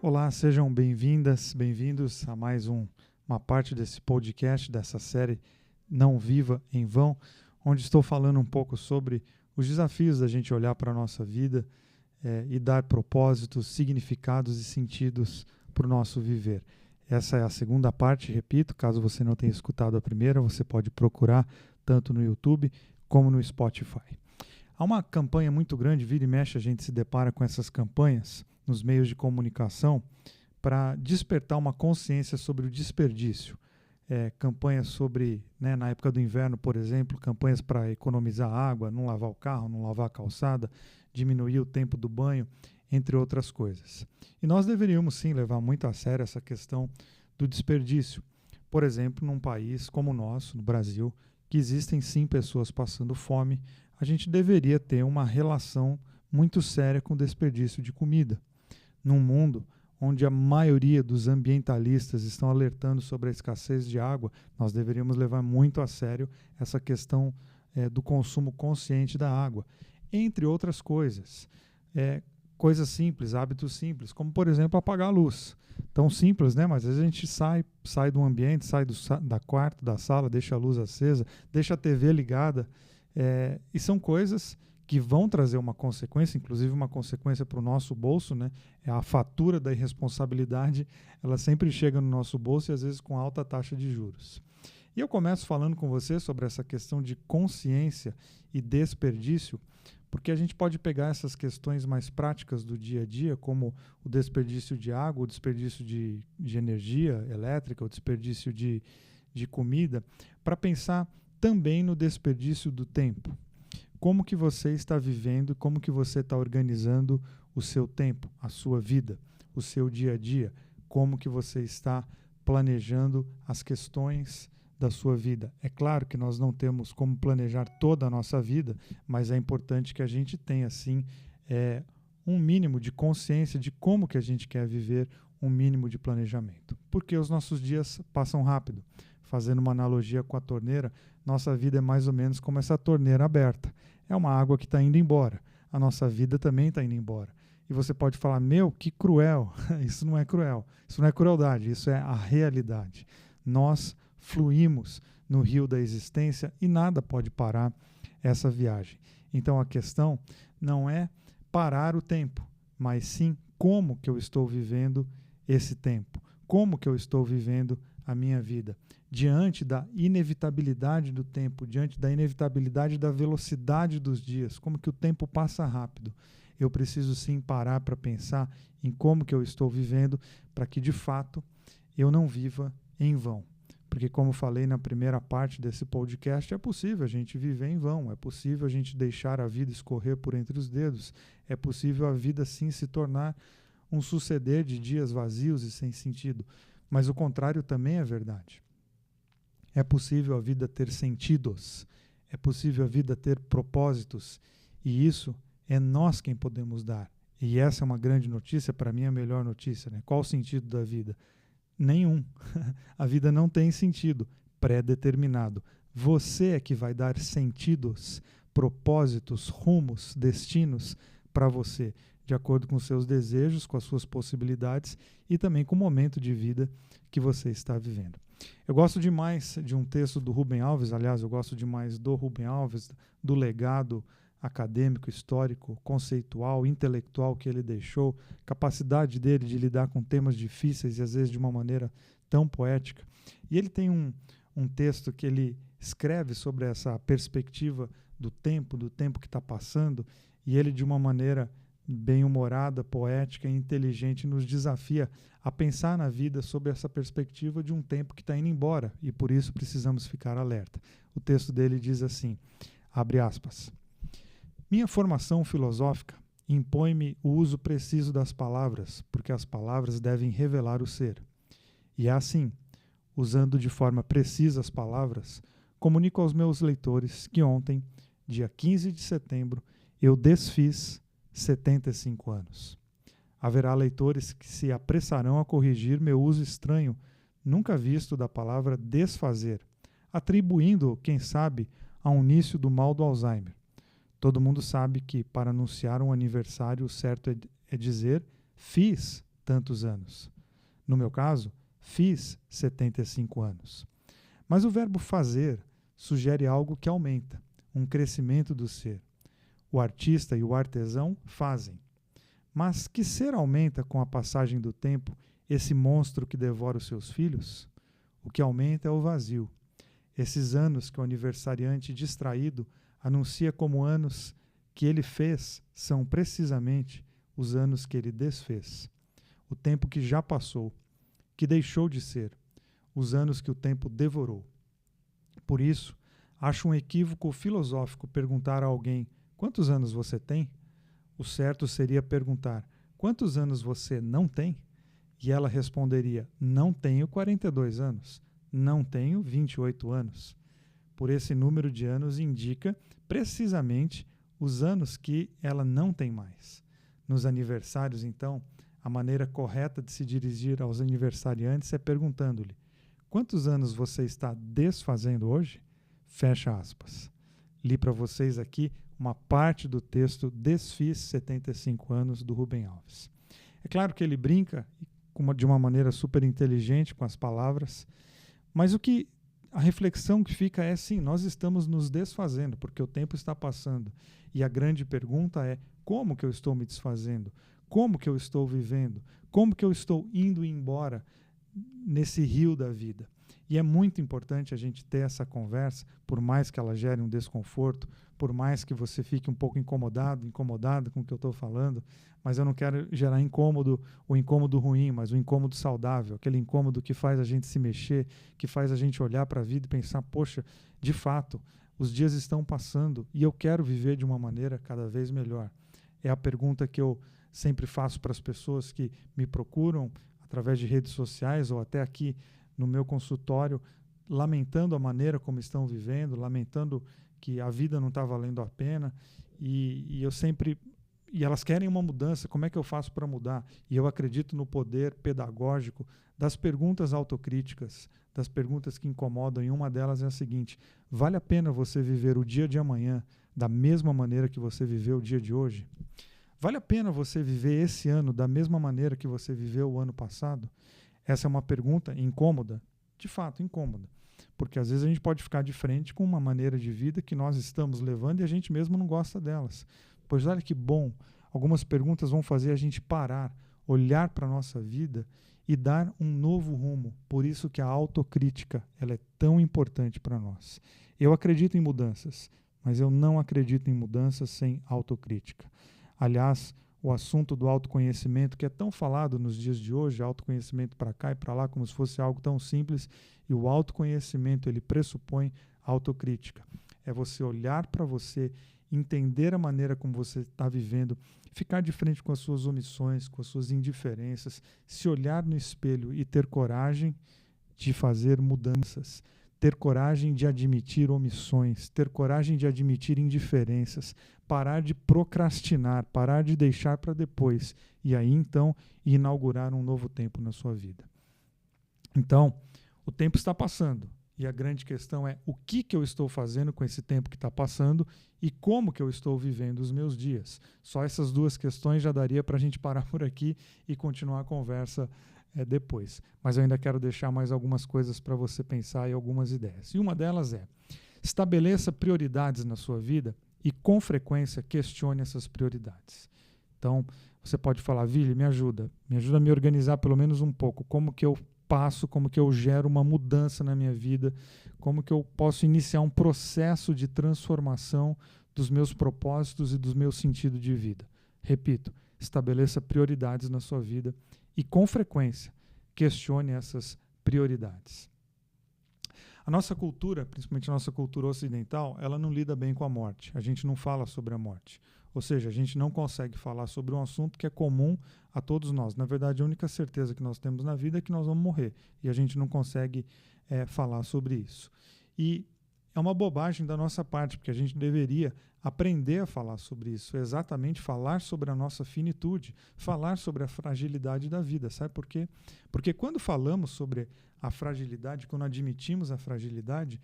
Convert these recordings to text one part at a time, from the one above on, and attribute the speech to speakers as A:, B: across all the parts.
A: Olá, sejam bem-vindas, bem-vindos a mais uma parte desse podcast, dessa série Não Viva em Vão, onde estou falando um pouco sobre os desafios da gente olhar para a nossa vida e dar propósitos, significados e sentidos para o nosso viver. Essa é a segunda parte, repito, caso você não tenha escutado a primeira, você pode procurar tanto no YouTube como no Spotify. Há uma campanha muito grande, vira e mexe a gente se depara com essas campanhas nos meios de comunicação para despertar uma consciência sobre o desperdício. Campanhas sobre, na época do inverno, por exemplo, campanhas para economizar água, não lavar o carro, não lavar a calçada, diminuir o tempo do banho, entre outras coisas. E nós deveríamos sim levar muito a sério essa questão do desperdício. Por exemplo, num país como o nosso, no Brasil, que existem sim pessoas passando fome, a gente deveria ter uma relação muito séria com o desperdício de comida. Num mundo onde a maioria dos ambientalistas estão alertando sobre a escassez de água, nós deveríamos levar muito a sério essa questão do consumo consciente da água, entre outras coisas. Coisas simples, hábitos simples, como, por exemplo, apagar a luz. Tão simples, né? Mas às vezes a gente sai do ambiente, sai da quarto, da sala, deixa a luz acesa, deixa a TV ligada, e são coisas que vão trazer uma consequência, inclusive uma consequência para o nosso bolso, né? A fatura da irresponsabilidade, ela sempre chega no nosso bolso e às vezes com alta taxa de juros. E eu começo falando com você sobre essa questão de consciência e desperdício, porque a gente pode pegar essas questões mais práticas do dia a dia, como o desperdício de água, o desperdício de energia elétrica, o desperdício de comida, para pensar também no desperdício do tempo. Como que você está vivendo, como que você está organizando o seu tempo, a sua vida, o seu dia a dia, como que você está planejando as questões da sua vida. É claro que nós não temos como planejar toda a nossa vida, mas é importante que a gente tenha, sim, um mínimo de consciência de como que a gente quer viver, um mínimo de planejamento. Porque os nossos dias passam rápido. Fazendo uma analogia com a torneira, nossa vida é mais ou menos como essa torneira aberta. É uma água que está indo embora. A nossa vida também está indo embora. E você pode falar, que cruel. Isso não é cruel. Isso não é crueldade, isso é a realidade. Nós fluímos no rio da existência e nada pode parar essa viagem. Então a questão não é parar o tempo, mas sim como que eu estou vivendo esse tempo. Como que eu estou vivendo a minha vida. Diante da inevitabilidade do tempo, diante da inevitabilidade da velocidade dos dias, como que o tempo passa rápido, eu preciso sim parar para pensar em como que eu estou vivendo, para que de fato eu não viva em vão. Porque, como falei na primeira parte desse podcast, é possível a gente viver em vão, é possível a gente deixar a vida escorrer por entre os dedos, é possível a vida sim se tornar um suceder de dias vazios e sem sentido. Mas o contrário também é verdade. É possível a vida ter sentidos, é possível a vida ter propósitos, e isso é nós quem podemos dar. E essa é uma grande notícia, para mim é a melhor notícia, né? Qual o sentido da vida? Nenhum. A vida não tem sentido pré-determinado. Você é que vai dar sentidos, propósitos, rumos, destinos para você, de acordo com os seus desejos, com as suas possibilidades e também com o momento de vida que você está vivendo. Eu gosto demais de um texto do Rubem Alves, aliás, eu gosto demais do Rubem Alves, do legado acadêmico, histórico, conceitual, intelectual que ele deixou, capacidade dele de lidar com temas difíceis e às vezes de uma maneira tão poética. E ele tem um texto que ele escreve sobre essa perspectiva do tempo que está passando, e ele de uma maneira bem-humorada, poética e inteligente nos desafia a pensar na vida sob essa perspectiva de um tempo que está indo embora e por isso precisamos ficar alerta. O texto dele diz assim, abre aspas, minha formação filosófica impõe-me o uso preciso das palavras, porque as palavras devem revelar o ser. E assim, usando de forma precisa as palavras, comunico aos meus leitores que ontem, dia 15 de setembro, eu desfiz 75 anos. Haverá leitores que se apressarão a corrigir meu uso estranho, nunca visto da palavra desfazer, atribuindo-o, quem sabe, a um início do mal do Alzheimer. Todo mundo sabe que para anunciar um aniversário, o certo é dizer fiz tantos anos. No meu caso, fiz 75 anos. Mas o verbo fazer sugere algo que aumenta, um crescimento do ser. O artista e o artesão fazem. Mas que ser aumenta com a passagem do tempo esse monstro que devora os seus filhos? O que aumenta é o vazio. Esses anos que o aniversariante distraído anuncia como anos que ele fez são precisamente os anos que ele desfez. O tempo que já passou, que deixou de ser, os anos que o tempo devorou. Por isso, acho um equívoco filosófico perguntar a alguém: quantos anos você tem? O certo seria perguntar: quantos anos você não tem? E ela responderia: não tenho 42 anos, não tenho 28 anos. Por esse número de anos indica precisamente os anos que ela não tem mais. Nos aniversários, então, a maneira correta de se dirigir aos aniversariantes é perguntando-lhe: quantos anos você está desfazendo hoje? Fecha aspas. Li para vocês aqui uma parte do texto Desfiz 75 anos, do Rubem Alves. É claro que ele brinca de uma maneira super inteligente com as palavras, mas a reflexão que fica é: sim, nós estamos nos desfazendo, porque o tempo está passando. E a grande pergunta é: como que eu estou me desfazendo? Como que eu estou vivendo? Como que eu estou indo embora nesse rio da vida? E é muito importante a gente ter essa conversa, por mais que ela gere um desconforto, por mais que você fique um pouco incomodado com o que eu estou falando, mas eu não quero gerar o incômodo ruim, mas o incômodo saudável, aquele incômodo que faz a gente se mexer, que faz a gente olhar para a vida e pensar: poxa, de fato, os dias estão passando e eu quero viver de uma maneira cada vez melhor. É a pergunta que eu sempre faço para as pessoas que me procuram através de redes sociais ou até aqui no meu consultório, lamentando a maneira como estão vivendo, lamentando que a vida não está valendo a pena, e elas querem uma mudança. Como é que eu faço para mudar? E eu acredito no poder pedagógico das perguntas autocríticas, das perguntas que incomodam, e uma delas é a seguinte: vale a pena você viver o dia de amanhã da mesma maneira que você viveu o dia de hoje? Vale a pena você viver esse ano da mesma maneira que você viveu o ano passado? Essa é uma pergunta incômoda, de fato incômoda, porque às vezes a gente pode ficar de frente com uma maneira de vida que nós estamos levando e a gente mesmo não gosta delas. Pois olha que bom, algumas perguntas vão fazer a gente parar, olhar para a nossa vida e dar um novo rumo. Por isso que a autocrítica ela é tão importante para nós. Eu acredito em mudanças, mas eu não acredito em mudanças sem autocrítica. Aliás, o assunto do autoconhecimento, que é tão falado nos dias de hoje, autoconhecimento para cá e para lá, como se fosse algo tão simples, e o autoconhecimento ele pressupõe autocrítica. É você olhar para você, entender a maneira como você está vivendo, ficar de frente com as suas omissões, com as suas indiferenças, se olhar no espelho e ter coragem de fazer mudanças, ter coragem de admitir omissões, ter coragem de admitir indiferenças, parar de procrastinar, parar de deixar para depois, e aí então inaugurar um novo tempo na sua vida. Então, o tempo está passando, e a grande questão é: o que eu estou fazendo com esse tempo que está passando e como que eu estou vivendo os meus dias? Só essas duas questões já daria para a gente parar por aqui e continuar a conversa depois. Mas eu ainda quero deixar mais algumas coisas para você pensar e algumas ideias. E uma delas é: estabeleça prioridades na sua vida e, com frequência, questione essas prioridades. Então, você pode falar: Vili, me ajuda a me organizar pelo menos um pouco. Como que eu passo, como que eu gero uma mudança na minha vida, como que eu posso iniciar um processo de transformação dos meus propósitos e do meu sentido de vida. Repito, estabeleça prioridades na sua vida e, com frequência, questione essas prioridades. A nossa cultura, principalmente a nossa cultura ocidental, ela não lida bem com a morte. A gente não fala sobre a morte. Ou seja, a gente não consegue falar sobre um assunto que é comum a todos nós. Na verdade, a única certeza que nós temos na vida é que nós vamos morrer. E a gente não consegue falar sobre isso. E é uma bobagem da nossa parte, porque a gente deveria aprender a falar sobre isso, exatamente falar sobre a nossa finitude, falar sobre a fragilidade da vida. Sabe por quê? Porque quando falamos sobre a fragilidade, quando admitimos a fragilidade,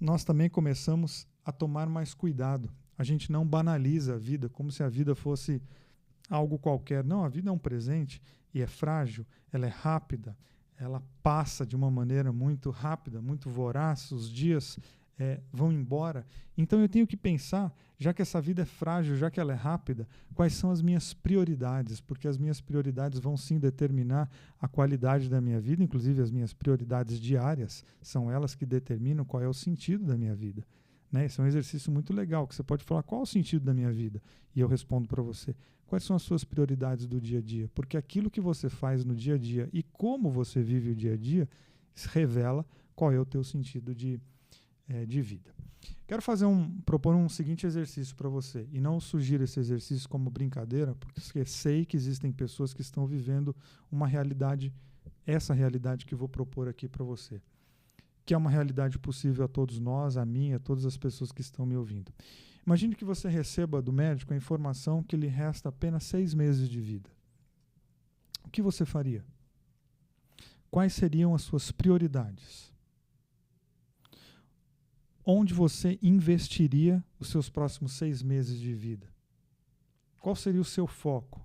A: nós também começamos a tomar mais cuidado. A gente não banaliza a vida como se a vida fosse algo qualquer. Não, a vida é um presente e é frágil, ela é rápida, ela passa de uma maneira muito rápida, muito voraz, os dias vão embora. Então eu tenho que pensar, já que essa vida é frágil, já que ela é rápida, quais são as minhas prioridades, porque as minhas prioridades vão sim determinar a qualidade da minha vida, inclusive as minhas prioridades diárias, são elas que determinam qual é o sentido da minha vida. Né? Esse é um exercício muito legal, que você pode falar qual é o sentido da minha vida, e eu respondo para você. Quais são as suas prioridades do dia a dia? Porque aquilo que você faz no dia a dia e como você vive o dia a dia revela qual é o teu sentido de vida. Quero propor um seguinte exercício para você, e não sugiro esse exercício como brincadeira, porque sei que existem pessoas que estão vivendo uma realidade, essa realidade que vou propor aqui para você, que é uma realidade possível a todos nós, a mim, a todas as pessoas que estão me ouvindo. Imagine que você receba do médico a informação que lhe resta apenas 6 meses de vida. O que você faria? Quais seriam as suas prioridades? Onde você investiria os seus próximos 6 meses de vida? Qual seria o seu foco?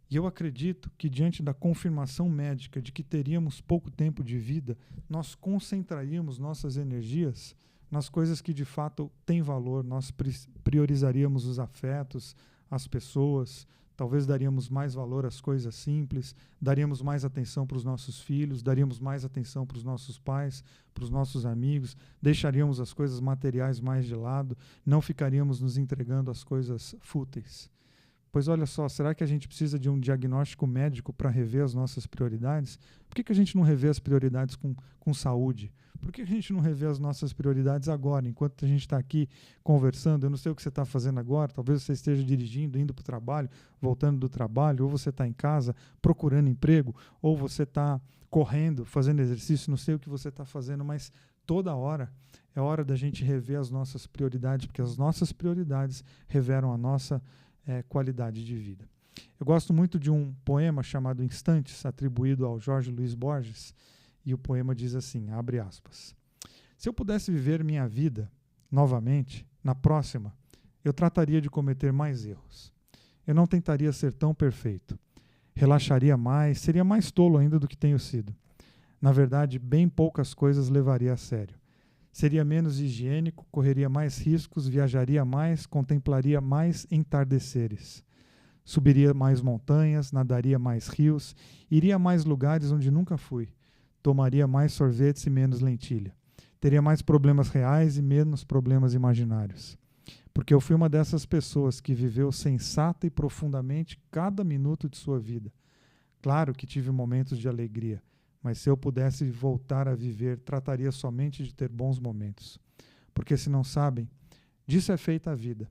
A: E eu acredito que, diante da confirmação médica de que teríamos pouco tempo de vida, nós concentraríamos nossas energias nas coisas que de fato têm valor. Nós priorizaríamos os afetos, as pessoas, talvez daríamos mais valor às coisas simples, daríamos mais atenção para os nossos filhos, daríamos mais atenção para os nossos pais, para os nossos amigos, deixaríamos as coisas materiais mais de lado, não ficaríamos nos entregando às coisas fúteis. Pois olha só, será que a gente precisa de um diagnóstico médico para rever as nossas prioridades? Por que a gente não revê as prioridades com saúde? Por que a gente não revê as nossas prioridades agora, enquanto a gente está aqui conversando? Eu não sei o que você está fazendo agora, talvez você esteja dirigindo, indo para o trabalho, voltando do trabalho, ou você está em casa procurando emprego, ou você está correndo, fazendo exercício, não sei o que você está fazendo, mas toda hora é hora da gente rever as nossas prioridades, porque as nossas prioridades revelam a nossa qualidade de vida. Eu gosto muito de um poema chamado Instantes, atribuído ao Jorge Luiz Borges, e o poema diz assim, abre aspas: se eu pudesse viver minha vida novamente, na próxima, eu trataria de cometer mais erros. Eu não tentaria ser tão perfeito. Relaxaria mais, seria mais tolo ainda do que tenho sido. Na verdade, bem poucas coisas levaria a sério. Seria menos higiênico, correria mais riscos, viajaria mais, contemplaria mais entardeceres. Subiria mais montanhas, nadaria mais rios, iria a mais lugares onde nunca fui. Tomaria mais sorvetes e menos lentilha. Teria mais problemas reais e menos problemas imaginários. Porque eu fui uma dessas pessoas que viveu sensata e profundamente cada minuto de sua vida. Claro que tive momentos de alegria, mas se eu pudesse voltar a viver, trataria somente de ter bons momentos. Porque, se não sabem, disso é feita a vida.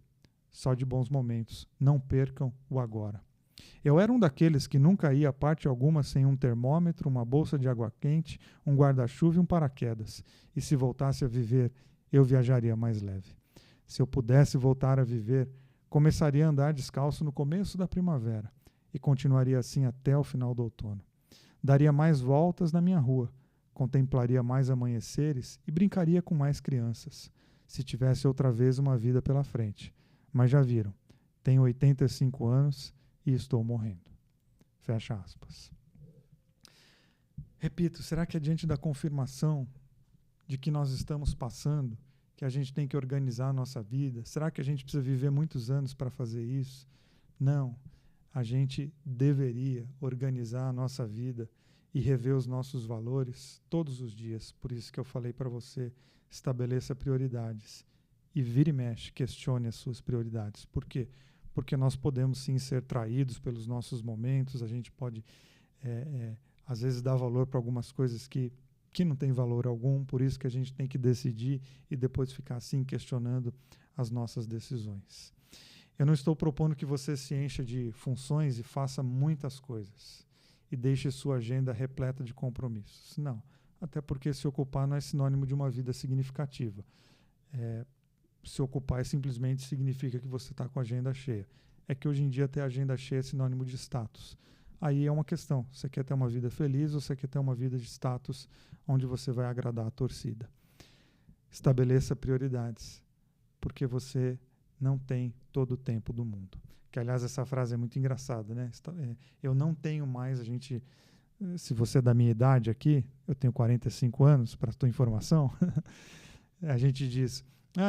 A: Só de bons momentos. Não percam o agora. Eu era um daqueles que nunca ia a parte alguma sem um termômetro, uma bolsa de água quente, um guarda-chuva e um paraquedas. E se voltasse a viver, eu viajaria mais leve. Se eu pudesse voltar a viver, começaria a andar descalço no começo da primavera e continuaria assim até o final do outono. Daria mais voltas na minha rua, contemplaria mais amanheceres e brincaria com mais crianças, se tivesse outra vez uma vida pela frente. Mas já viram, tenho 85 anos e estou morrendo. Fecha aspas. Repito, será que é diante da confirmação de que nós estamos passando, que a gente tem que organizar a nossa vida? Será que a gente precisa viver muitos anos para fazer isso? Não. A gente deveria organizar a nossa vida e rever os nossos valores todos os dias. Por isso que eu falei para você, estabeleça prioridades. E vira e mexe, questione as suas prioridades. Por quê? Porque nós podemos sim ser traídos pelos nossos momentos, a gente pode, às vezes, dar valor para algumas coisas que não tem valor algum, por isso que a gente tem que decidir e depois ficar assim questionando as nossas decisões. Eu não estou propondo que você se encha de funções e faça muitas coisas e deixe sua agenda repleta de compromissos. Não, até porque se ocupar não é sinônimo de uma vida significativa. Se ocupar simplesmente significa que você está com a agenda cheia. É que hoje em dia ter agenda cheia é sinônimo de status. Aí é uma questão, você quer ter uma vida feliz ou você quer ter uma vida de status onde você vai agradar a torcida? Estabeleça prioridades. porque você não tem todo o tempo do mundo. Que, aliás, essa frase é muito engraçada, né? Eu não tenho mais, se você é da minha idade aqui, eu tenho 45 anos, para a tua informação, a gente diz,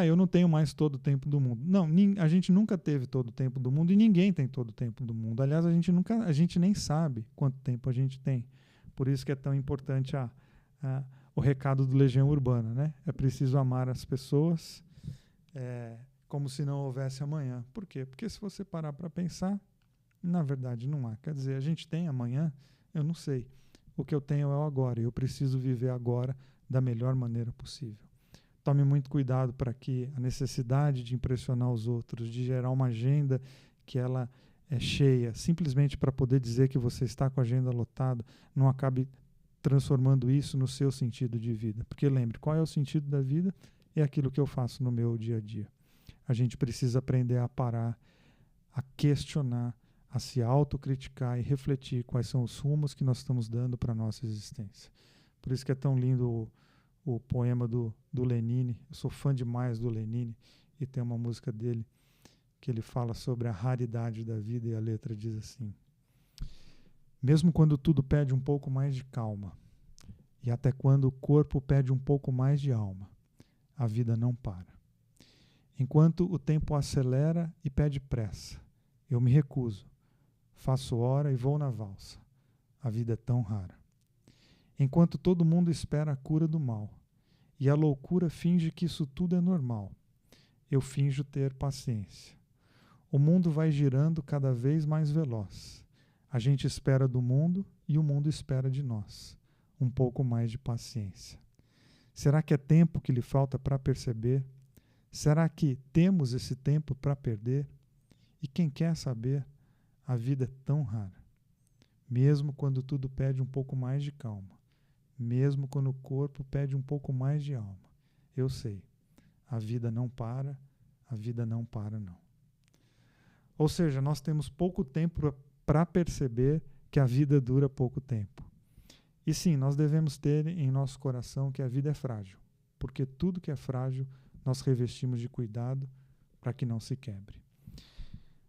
A: eu não tenho mais todo o tempo do mundo. Não, a gente nunca teve todo o tempo do mundo e ninguém tem todo o tempo do mundo. Aliás, a gente nem sabe quanto tempo a gente tem. Por isso que é tão importante o recado do Legião Urbana, né? É preciso amar as pessoas como se não houvesse amanhã. Por quê? Porque se você parar para pensar, na verdade não há. Quer dizer, a gente tem amanhã, eu não sei. O que eu tenho é o agora. Eu preciso viver agora da melhor maneira possível. Tome muito cuidado para que a necessidade de impressionar os outros, de gerar uma agenda que ela é cheia, simplesmente para poder dizer que você está com a agenda lotada, não acabe transformando isso no seu sentido de vida. Porque lembre, qual é o sentido da vida? É aquilo que eu faço no meu dia a dia. A gente precisa aprender a parar, a questionar, a se autocriticar e refletir quais são os rumos que nós estamos dando para a nossa existência. Por isso que é tão lindo o poema do Lenine. Eu sou fã demais do Lenine e tem uma música dele que ele fala sobre a raridade da vida e a letra diz assim: mesmo quando tudo pede um pouco mais de calma e até quando o corpo pede um pouco mais de alma, a vida não para. Enquanto o tempo acelera e pede pressa, eu me recuso, faço hora e vou na valsa. A vida é tão rara. Enquanto todo mundo espera a cura do mal e a loucura finge que isso tudo é normal, eu finjo ter paciência. O mundo vai girando cada vez mais veloz. A gente espera do mundo e o mundo espera de nós. Um pouco mais de paciência. Será que é tempo que lhe falta para perceber? Será que temos esse tempo para perder? E quem quer saber, a vida é tão rara. Mesmo quando tudo pede um pouco mais de calma. Mesmo quando o corpo pede um pouco mais de alma. Eu sei, a vida não para, a vida não para não. Ou seja, nós temos pouco tempo para perceber que a vida dura pouco tempo. E sim, nós devemos ter em nosso coração que a vida é frágil, porque tudo que é frágil nós revestimos de cuidado para que não se quebre.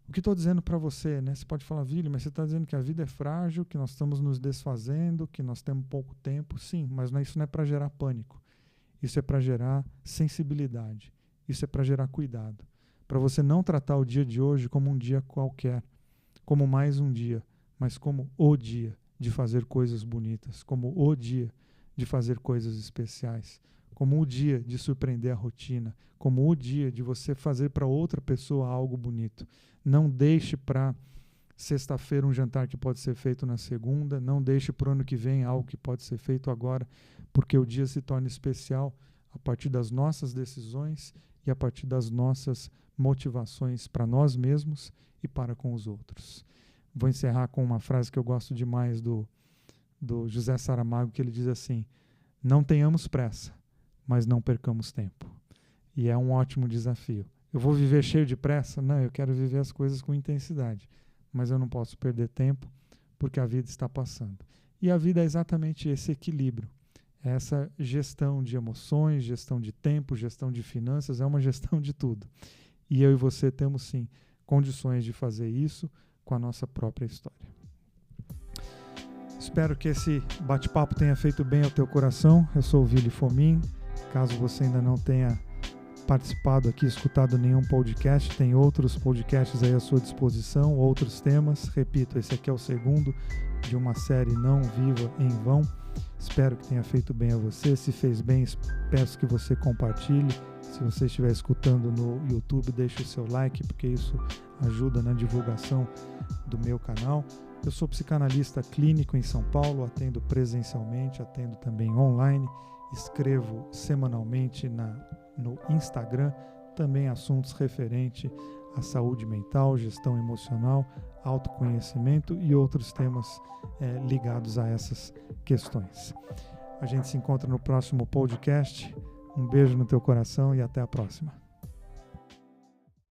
A: O que estou dizendo para você, né? Você pode falar, Vili, mas você está dizendo que a vida é frágil, que nós estamos nos desfazendo, que nós temos pouco tempo. Sim, mas isso não é para gerar pânico. Isso é para gerar sensibilidade. Isso é para gerar cuidado. Para você não tratar o dia de hoje como um dia qualquer, como mais um dia, mas como o dia de fazer coisas bonitas, como o dia de fazer coisas especiais, como o dia de surpreender a rotina, como o dia de você fazer para outra pessoa algo bonito. Não deixe para sexta-feira um jantar que pode ser feito na segunda, não deixe para o ano que vem algo que pode ser feito agora, porque o dia se torna especial a partir das nossas decisões e a partir das nossas motivações para nós mesmos e para com os outros. Vou encerrar com uma frase que eu gosto demais do José Saramago, que ele diz assim: não tenhamos pressa, mas não percamos tempo. E é um ótimo desafio. Eu vou viver cheio de pressa? Não, eu quero viver as coisas com intensidade, mas eu não posso perder tempo porque a vida está passando. E a vida é exatamente esse equilíbrio, essa gestão de emoções, gestão de tempo, gestão de finanças, é uma gestão de tudo. E eu e você temos sim condições de fazer isso com a nossa própria história. Espero que esse bate-papo tenha feito bem ao teu coração. Eu sou o Vili Fomin. Caso você ainda não tenha participado aqui, escutado nenhum podcast, tem outros podcasts aí à sua disposição, outros temas. Repito, esse aqui é o segundo de uma série Não Viva em Vão. Espero que tenha feito bem a você. Se fez bem, peço que você compartilhe. Se você estiver escutando no YouTube, deixe o seu like, porque isso ajuda na divulgação do meu canal. Eu sou psicanalista clínico em São Paulo, atendo presencialmente, atendo também online, escrevo semanalmente no Instagram, também assuntos referentes à saúde mental, gestão emocional, autoconhecimento e outros temas ligados a essas questões. A gente se encontra no próximo podcast. Um beijo no teu coração e até a próxima.